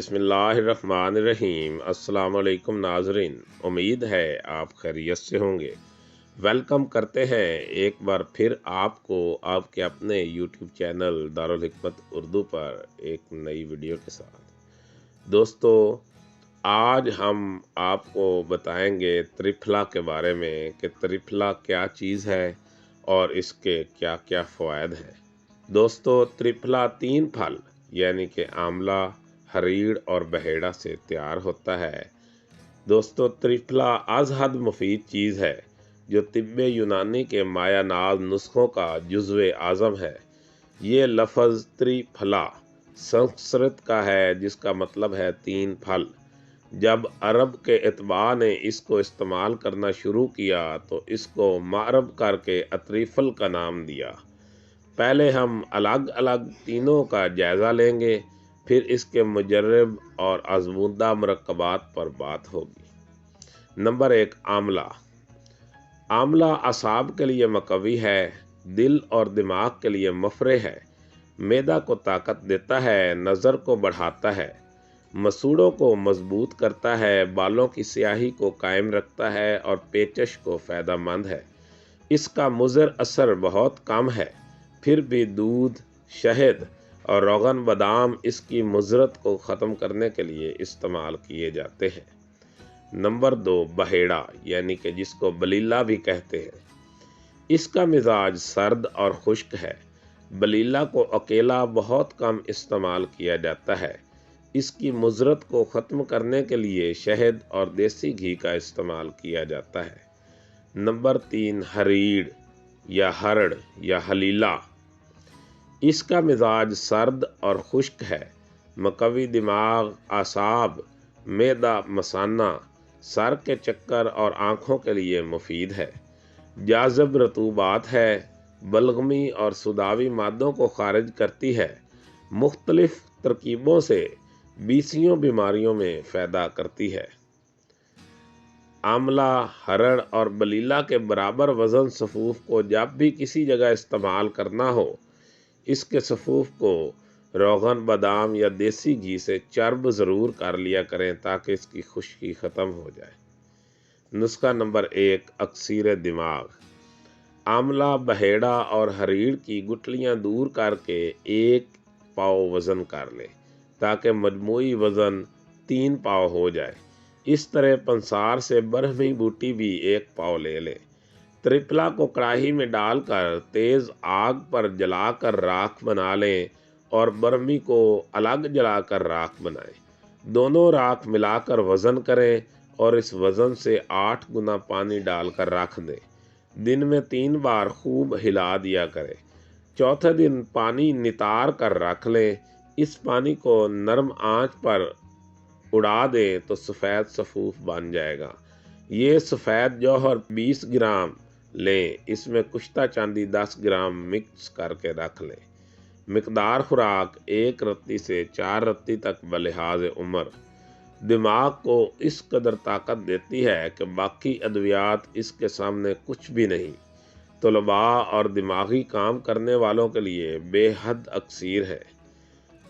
बिस्मिल्लाहिर्रहमानिर्रहीम। अस्सलाम वालेकुम नाजरीन, उम्मीद है आप खैरियत से होंगे। वेलकम करते हैं एक बार फिर आपको आपके अपने यूट्यूब चैनल दारुल हिकमत उर्दू पर एक नई वीडियो के साथ। दोस्तों, आज हम आपको बताएंगे त्रिफला के बारे में कि त्रिफला क्या चीज़ है और इसके क्या क्या फ़वाइद हैं। दोस्तों, त्रिफला 3 फल यानी कि आंवला, हरीड़ और बहेड़ा से तैयार होता है। दोस्तों, त्रिफला अज़हद मुफीद चीज़ है जो तिब्बे यूनानी के माया नाज नुस्खों का जुज़्वे आज़म है। ये लफ्ज़ त्रिफला संस्कृत का है जिसका मतलब है 3 फल। जब अरब के इत्बा ने इसको इस्तेमाल करना शुरू किया तो इसको मारब करके अत्रिफल का नाम दिया। पहले हम अलग अलग तीनों का जायज़ा लेंगे, फिर इसके मुजर्रब और आज़मूदा मरकबात पर बात होगी। नंबर 1, आंवला। आंवला असाब के लिए मकवी है, दिल और दिमाग के लिए मफरे है, मैदा को ताकत देता है, नज़र को बढ़ाता है, मसूड़ों को मजबूत करता है, बालों की स्याही को कायम रखता है और पेचश को फ़ायदेमंद है। इसका मुज़र असर बहुत कम है, फिर भी दूध, शहद और रोगन बादाम इसकी मुज़रत को ख़त्म करने के लिए इस्तेमाल किए जाते हैं। नंबर 2, बहेड़ा यानी कि जिसको बलीला भी कहते हैं। इसका मिजाज सर्द और खुश्क है। बलीला को अकेला बहुत कम इस्तेमाल किया जाता है। इसकी मुज़रत को ख़त्म करने के लिए शहद और देसी घी का इस्तेमाल किया जाता है। नंबर 3, हरीड़ या हरड़ या हलीला। इसका मिजाज सर्द और खुश्क है। मकवी दिमाग, आसाब, मैदा, मसाना, सर के चक्कर और आँखों के लिए मुफीद है। जाज़ब रतूबात है, बलगमी और सुदावी मादों को खारिज करती है। मुख्तलिफ तरकीबों से 20 बीमारियों में फ़ायदा करती है। आंवला, हरड़ और बलीला के बराबर वज़न सफ़ूफ को जब भी किसी जगह इस्तेमाल करना हो, इसके सफ़ूफ को रोगन बादाम या देसी घी से चर्ब ज़रूर कर लिया करें ताकि इसकी खुश्की ख़त्म हो जाए। नुस्खा नंबर 1, अक्सीर दिमाग। आंवला, बहेड़ा और हरीड़ की गुठलियाँ दूर करके 1 पाव वज़न कर लें ताकि मजमूई वज़न 3 पाव हो जाए। इस तरह पंसार से बरहमी बूटी भी 1 पाव ले लें। त्रिफला को कढ़ाई में डालकर तेज़ आग पर जलाकर राख बना लें और बरहमी को अलग जलाकर राख बनाएं। दोनों राख मिलाकर वज़न करें और इस वज़न से 8 गुना पानी डालकर रख दें। दिन में 3 बार खूब हिला दिया करें। चौथे दिन पानी नितार कर रख लें। इस पानी को नरम आंच पर उड़ा दें तो सफ़ेद सफ़ूफ बन जाएगा। ये सफ़ेद जौहर 20 ग्राम लें। इसमें कुश्ता चांदी 10 ग्राम मिक्स करके रख लें। मिकदार खुराक 1 रत्ती से 4 रत्ती तक बलिहाज उम्र। दिमाग को इस कदर ताकत देती है कि बाकी अद्वियात इसके सामने कुछ भी नहीं। तलबा और दिमागी काम करने वालों के लिए बेहद अक्सीर है।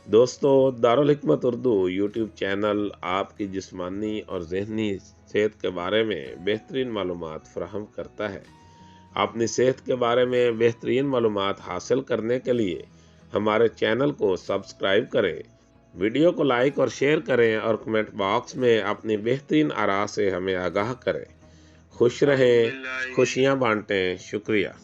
दोस्तों, दारुल हिकमत उर्दू यूट्यूब चैनल आपकी जिस्मानी और ज़हनी सेहत के बारे में बेहतरीन मालूमात फ़राहम करता है। अपनी सेहत के बारे में बेहतरीन मालूमात हासिल करने के लिए हमारे चैनल को सब्सक्राइब करें, वीडियो को लाइक और शेयर करें और कमेंट बॉक्स में अपनी बेहतरीन आरा से हमें आगाह करें। खुश रहें, खुशियाँ बांटें। शुक्रिया।